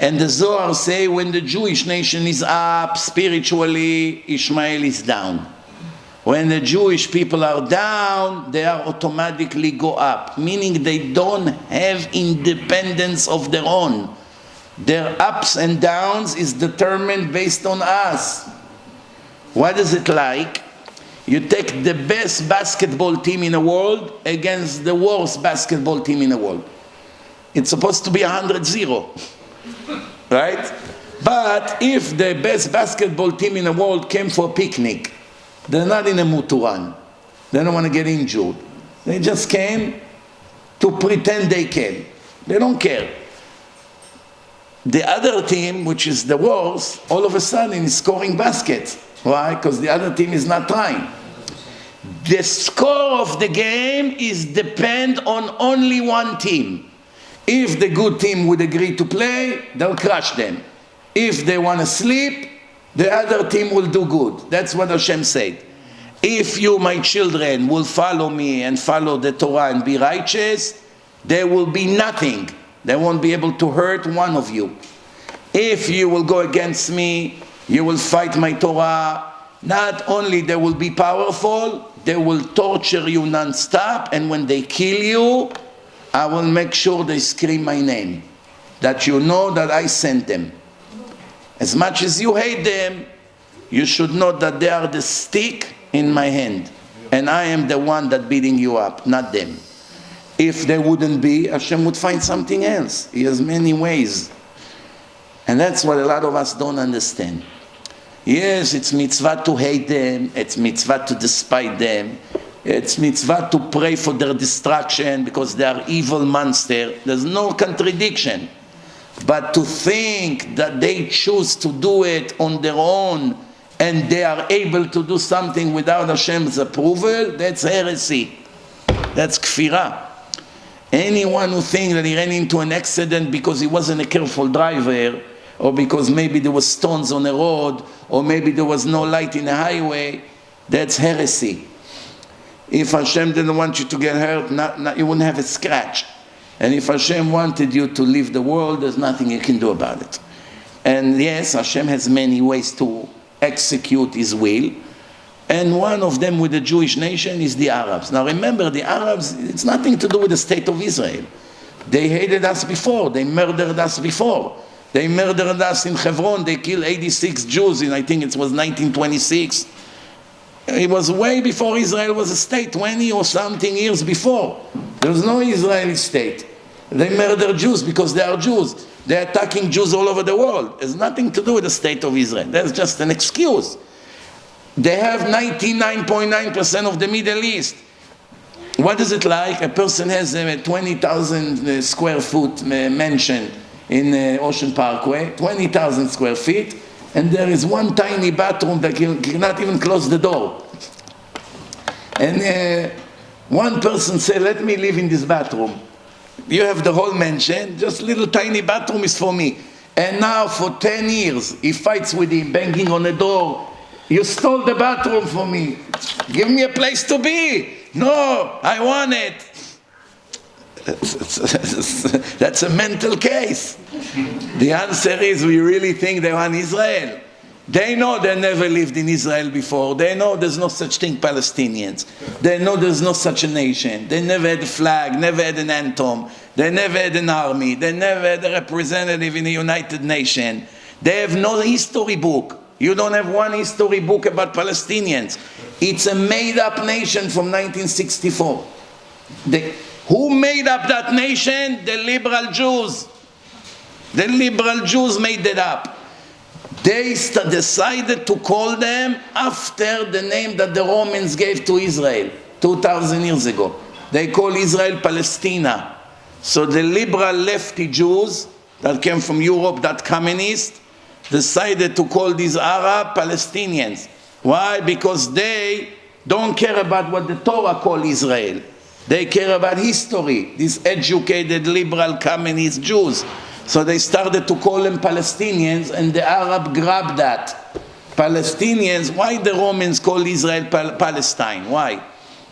And the Zohar say when the Jewish nation is up spiritually, Ishmael is down. When the Jewish people are down, they are automatically go up, meaning they don't have independence of their own. Their ups and downs is determined based on us. What is it like? You take the best basketball team in the world against the worst basketball team in the world. It's supposed to be 100-0. Right? But if the best basketball team in the world came for a picnic, they're not in a mood to run. They don't want to get injured. They just came to pretend they can. They don't care. The other team, which is the worst, all of a sudden is scoring baskets. Why? Because the other team is not trying. The score of the game is depend on only one team. If the good team would agree to play, they'll crush them. If they want to sleep, the other team will do good. That's what Hashem said. If you, my children, will follow me and follow the Torah and be righteous, there will be nothing. They won't be able to hurt one of you. If you will go against me, you will fight my Torah. Not only they will be powerful, they will torture you non-stop, and when they kill you, I will make sure they scream my name, that you know that I sent them. As much as you hate them, you should know that they are the stick in my hand, and I am the one that beating you up, not them. If they wouldn't be, Hashem would find something else. He has many ways. And that's what a lot of us don't understand. Yes, it's mitzvah to hate them, it's mitzvah to despise them, it's mitzvah to pray for their destruction because they are evil monsters. There's no contradiction. But to think that they choose to do it on their own and they are able to do something without Hashem's approval, that's heresy. That's kfirah. Anyone who thinks that he ran into an accident because he wasn't a careful driver, or because maybe there was stones on the road, or maybe there was no light in the highway, that's heresy. If Hashem didn't want you to get hurt, you wouldn't have a scratch. And if Hashem wanted you to leave the world, there's nothing you can do about it. And yes, Hashem has many ways to execute His will. And one of them with the Jewish nation is the Arabs. Now remember, the Arabs, it's nothing to do with the state of Israel. They hated us before. They murdered us before. They murdered us in Hebron. They killed 86 Jews in, I think it was 1926. It was way before Israel was a state, 20 or something years before. There was no Israeli state. They murdered Jews because they are Jews. They're attacking Jews all over the world. It has nothing to do with the state of Israel. That's just an excuse. They have 99.9% of the Middle East. What is it like? A person has a 20,000 square foot mansion in Ocean Parkway, 20,000 square feet, and there is one tiny bathroom that cannot even close the door. And one person said, let me live in this bathroom. You have the whole mansion, just little tiny bathroom is for me. And now for 10 years, he fights with him, banging on the door. You stole the bathroom for me. Give me a place to be. No, I want it. That's a mental case. The answer is, we really think they want Israel. They know they never lived in Israel before. They know there's no such thing Palestinians. They know there's no such a nation. They never had a flag, never had an anthem. They never had an army. They never had a representative in the United Nations. They have no history book. You don't have one history book about Palestinians. It's a made-up nation from 1964. Who made up that nation? The liberal Jews. The liberal Jews made it up. They decided to call them after the name that the Romans gave to Israel 2,000 years ago. They call Israel Palestina. So the liberal lefty Jews that came from Europe, that communist, decided to call these Arab Palestinians. Why? Because they don't care about what the Torah calls Israel. They care about history, these educated liberal communist Jews. So they started to call them Palestinians, and the Arab grabbed that. Palestinians, why the Romans call Israel Palestine? Why?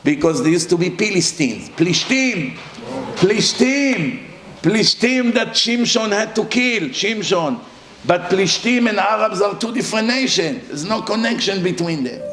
Because there used to be Philistines. Plishtim. Plishtim that Shimshon had to kill, Shimshon. But Plishtim and Arabs are two different nations. There's no connection between them.